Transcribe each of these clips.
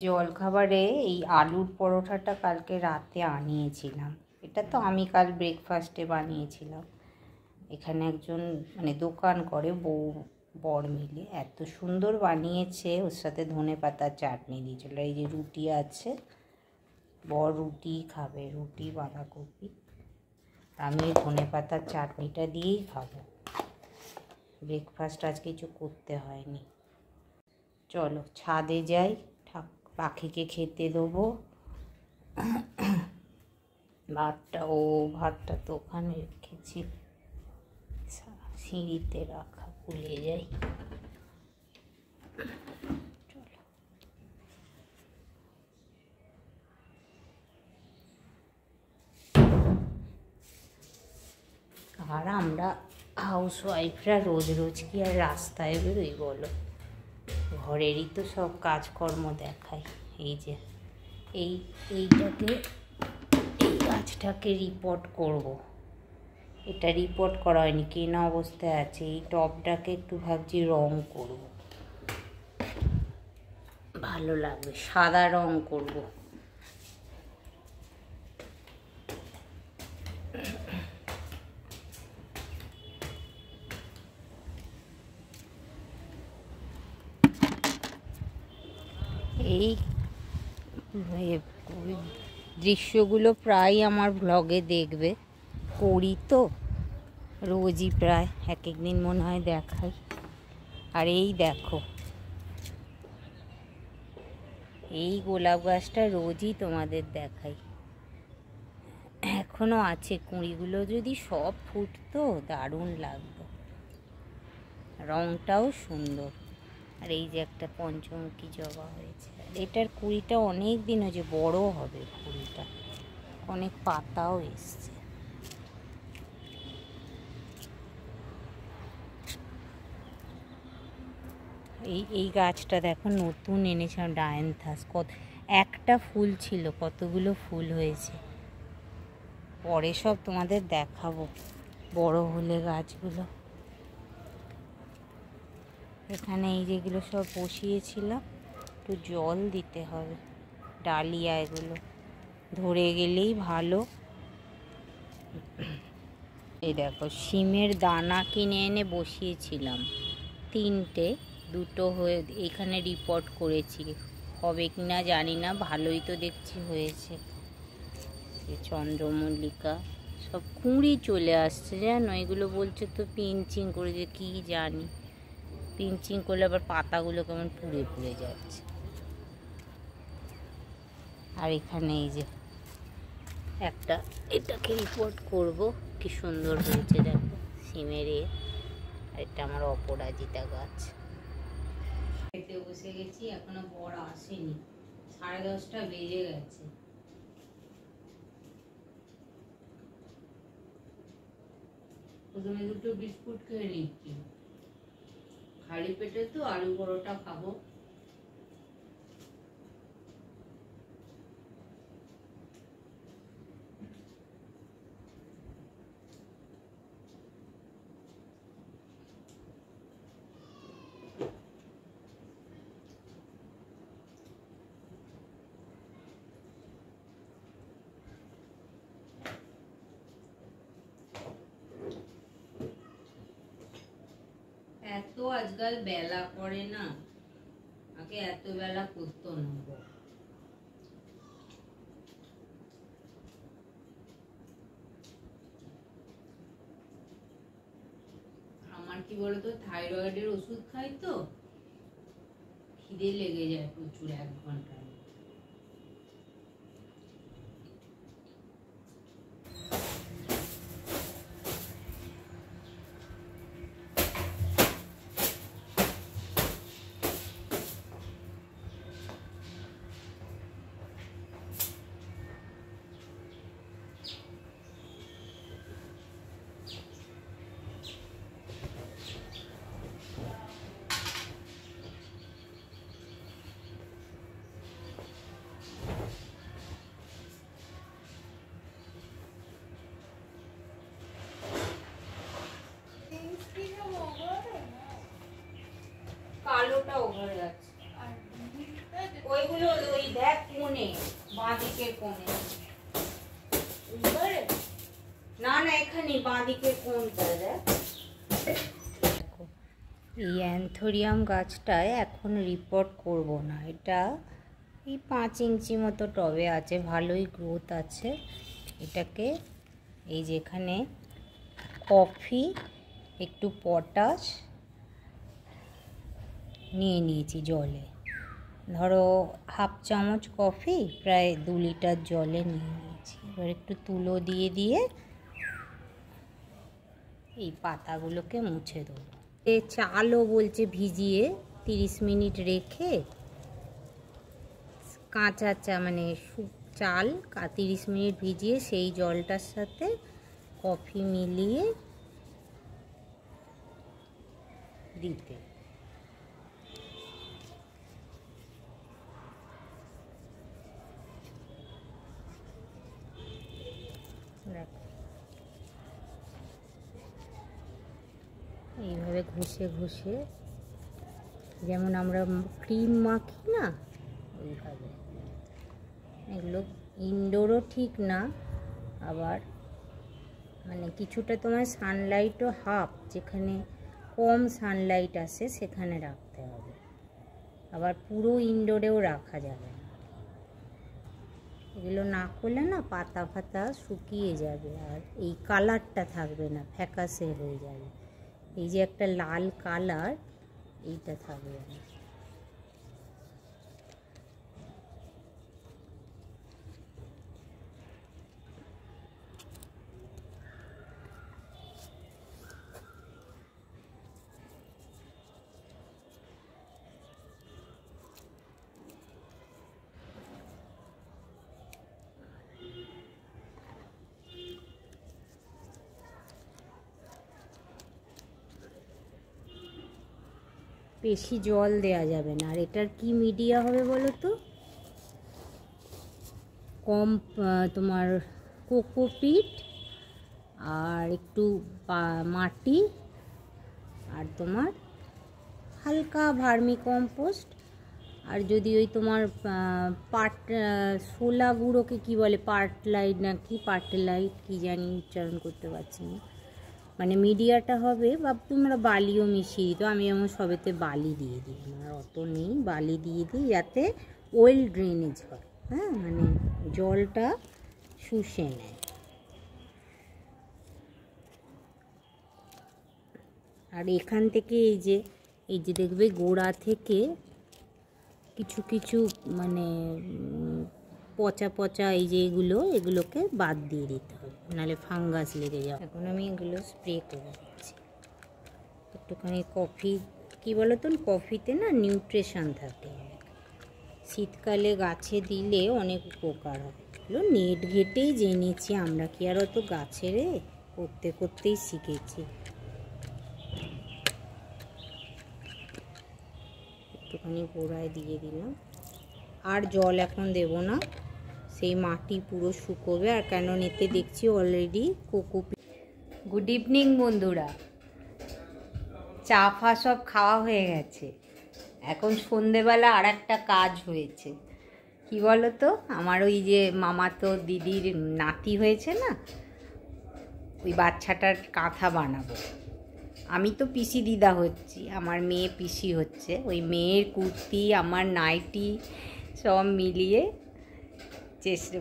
জলখাবারে এই আলুর পরোটাটা কালকে রাতে আনিয়েছিলাম। এটা তো আমি কাল ব্রেকফাস্টে বানিয়েছিলাম। এখানে একজন দোকান করে বউ বর মিলে এত সুন্দর বানিয়েছে। ওর সাথে ধনেপাতার চাটনি দিয়েছিল। এই যে রুটি আছে, বর রুটি খাবে, রুটি বাঁধাকপি। আমি ওই ধনেপাতার চাটনিটা দিয়েই খাবো। ব্রেকফাস্ট আজ কিছু করতে হয়নি। চলো ছাদে যাই, পাখিকে খেতে দেবো। ভাতটা তো ওখানে রেখেছি, সিঁড়িতে রাখা, ভুলে যাই। চলো। আর আমরা হাউসওয়াইফরা রোজ রোজ কি আর রাস্তায় বেরোই বলো? ঘরেরই তো সব কাজকর্ম দেখাই। এই যে এই গাছটাকে রিপোর্ট করব। এটা রিপোর্ট করা হয়নি, কেনা অবস্থায় আছে। এই টবটাকে একটু ভাবছি রং করব, ভালো লাগবে, সাদা রং করব। এই দৃশ্যগুলো প্রায় আমার ব্লগে দেখবে, করি তো রোজই, প্রায় এক একদিন মনে হয় দেখাই। আর এই দেখো, এই গোলাপ গাছটা রোজই তোমাদের দেখাই, এখনো আছে। কুঁড়িগুলো যদি সব ফুটতো দারুণ লাগতো, রংটাও সুন্দর। আর এই যে একটা পঞ্চমুখী জবা হয়েছে, এটার কুঁড়িটা অনেক দিন হয়েছে, বড় হবে কুঁড়িটা, অনেক পাতাও এসছে। এই গাছটা দেখো নতুন এনেছিলাম, ডায়ান্থাস। একটা ফুল ছিল, কতগুলো ফুল হয়েছে। পরে সব তোমাদের দেখাবো বড় হলে গাছগুলো। এখানে এই যেগুলো সব বসিয়েছিলাম, একটু জল দিতে হবে। ডালিয়া এগুলো ধরে গেলেই ভালো। এই দেখো শিমের দানা কিনে এনে বসিয়েছিলাম, 3টে, 2টো হয়ে এখানে রিপোর্ট করেছি। হবে কি না জানি না, ভালোই তো দেখছি হয়েছে। চন্দ্রমল্লিকা সব কুঁড়ি চলে আসছে জানো। এগুলো বলছে তো পিঞ্চিং করে, যে কী জানি, পিঞ্চিং করলে আবার পাতাগুলো কেমন পুড়ে পুড়ে যাচ্ছে। আর এখানে এই যে একটা, এটাকে রিপোর্ট করব, কি সুন্দর হয়েছে দেখো সিমের। আর এটা আমার অপরাজিতা গাছ। খেতে বসে গেছি, এখনো বর আসেনি, 10:30 বেজে গেছে। প্রথমে 2টো বিস্কুট খেয়ে নিচ্ছি, খালি পেটে তো আলু পরোটা খাবো। এত আজকাল বেলা করে না, আগে এত বেলা করতো না। আমার কি বলতো, থাইরয়েডের ওষুধ খাই তো, খিদে লেগে যায় প্রচুর 1 ঘন্টায়। দেখ কোণে, বাঁদিকে কোণে, না না এখানে বাঁদিকে কোণটা দেখ। এই অ্যান্থোরিয়াম গাছটায় এখন রিপোর্ট করব না, এটা এই 5 ইঞ্চি মতো টবে আছে, ভালোই গ্রোথ আছে। এটাকে এই যেখানে কফি, একটু পটাশ নিয়ে নিয়েছি জলে, ধরো হাফ চামচ কফি প্রায় 2 লিটার জলে নিয়ে নিয়েছি। এবার একটু তুলো দিয়ে দিয়ে এই পাতাগুলোকে মুছে দেবো। চালও বলছে ভিজিয়ে 30 মিনিট রেখে, কাঁচা মানে চাল 30 মিনিট ভিজিয়ে সেই জলটার সাথে কফি মিলিয়ে দিতে। এইভাবে ঘষে ঘষে, যেমন আমরা ক্রিম মাখি না ওইভাবে। এগুলো ইনডোরও ঠিক না, আবার মানে কিছুটা তোমার সানলাইটও হাফ, যেখানে কম সানলাইট আসে সেখানে রাখতে হবে, আবার পুরো ইনডোরেও রাখা যাবে না। এগুলো না করলে না পাতা ফাতা শুকিয়ে যাবে, আর এই কালারটা থাকবে না, ফ্যাকাশে হয়ে যাবে। এই যে একটা লাল কালার, এইটা থাকবে না। বেশি জল দেয়া যাবে না। আর এটার কি মিডিয়া হবে বলো তো, কম তোমার কোকোপিট আর একটু মাটি আর তোমার হালকা ভার্মি কম্পোস্ট, আর যদি ওই তোমার সোলা গুঁড়োকে কি বলে, পার্টলাইট না কি পার্টলাইট কি জানি, উচ্চারণ করতে পারছি না, মানে মিডিয়াটা হবে। বা তোমরা বালিও মিশিয়ে দিতো, আমি যেমন সবেতে বালি দিয়ে দিই, আমার অত নেই, বালি দিয়ে দিই যাতে ওয়েল ড্রেনেজ হয়, হ্যাঁ, মানে জলটা শুষে নেয়। আর এখান থেকে এই যে দেখবে গোড়া থেকে কিছু কিছু মানে পচা পচা এই যে এগুলোকে বাদ দিয়ে দিতে হবে, নাহলে ফাঙ্গাস লেগে যাবে। এখন আমি এগুলো স্প্রে করে দিচ্ছি। একটুখানি কফি, কী বলো তো, কফিতে না নিউট্রিশন থাকে, শীতকালে গাছে দিলে অনেক উপকার হয়। এগুলো নেট ঘেটেই জেনেছি আমরা, কি আর অত গাছের করতে করতেই শিখেছি। একটুখানি গোড়ায় দিয়ে দিলাম, আর জল এখন দেব না, সেই মাটি পুরো শুকোবে। আর কেন এতে দেখছি অলরেডি কোকোপিট। গুড ইভিনিং বন্ধুরা, চা ফা সব খাওয়া হয়ে গেছে, এখন সন্ধেবেলা আর একটা কাজ হয়েছে। কি বলো তো, আমার ওই যে মামাতো দিদির নাতি হয়েছে না, ওই বাচ্চাটার কাঁথা বানাবো। আমি তো পিসি দিদা হচ্ছি, আমার মেয়ে পিসি হচ্ছে। ওই মেয়ের কুর্তি, আমার নাইটি সব মিলিয়ে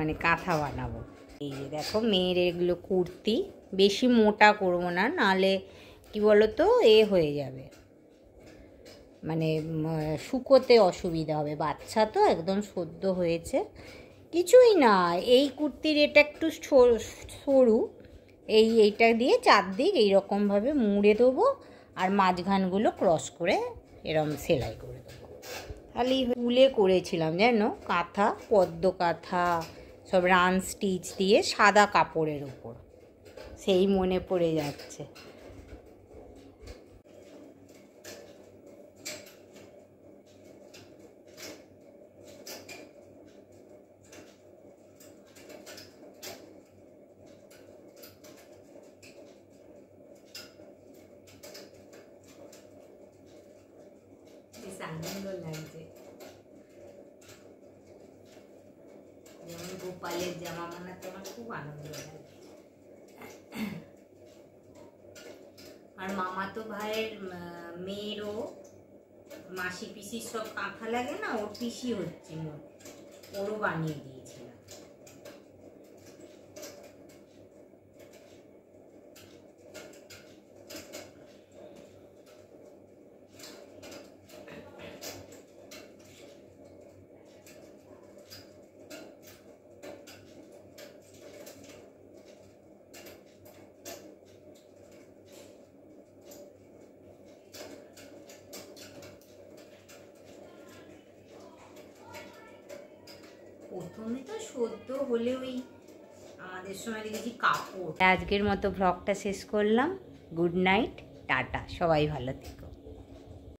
মানে কাঁথা বানাবো। এই যে দেখো মেয়ের এগুলো কুর্তি, বেশি মোটা করবো না, নাহলে কি বলো তো হয়ে যাবে, মানে শুকোতে অসুবিধা হবে। বাচ্চা তো একদম সদ্য হয়েছে, কিছুই না। এই কুর্তির এটা একটু সরু, এইটা দিয়ে চারদিক এইরকমভাবে মুড়ে দেবো, আর মাঝখানগুলো ক্রস করে এরম সেলাই করে দেবো। তাহলে উলে করেছিলাম যেন কাঁথা, পদ্ম কাঁথা, সব রান স্টিচ দিয়ে সাদা কাপড়ের উপর, সেই মনে পড়ে যাচ্ছে। আনন্দ লাগছে। গোপালের জামা বানাতে আমার খুব আনন্দ লাগে। আর মামাতো ভাইয়ের মেয়েরও মাসি পিসির সব কাঁথা লাগে না, ওর পিসি হচ্ছে, ওরও বানিয়ে দিয়েছিলাম। প্রথমে তো সদ্য হলে ওই আমাদের সময় দেখেছি কাপড়। আজকের মতো ব্লগটা শেষ করলাম। গুড নাইট, টাটা, সবাই ভালো থেকো।